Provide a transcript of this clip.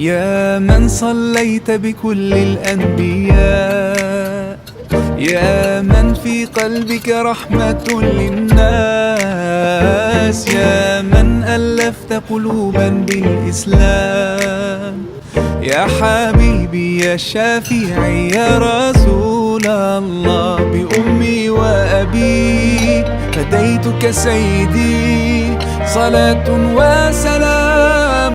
يا من صليت بكل الأنبياء، يا من في قلبك رحمة للناس، يا من ألفت قلوبا بالإسلام، يا حبيبي يا شافعي يا رسول الله، بأمي وأبي فديتك سيدي، صلاة وسلام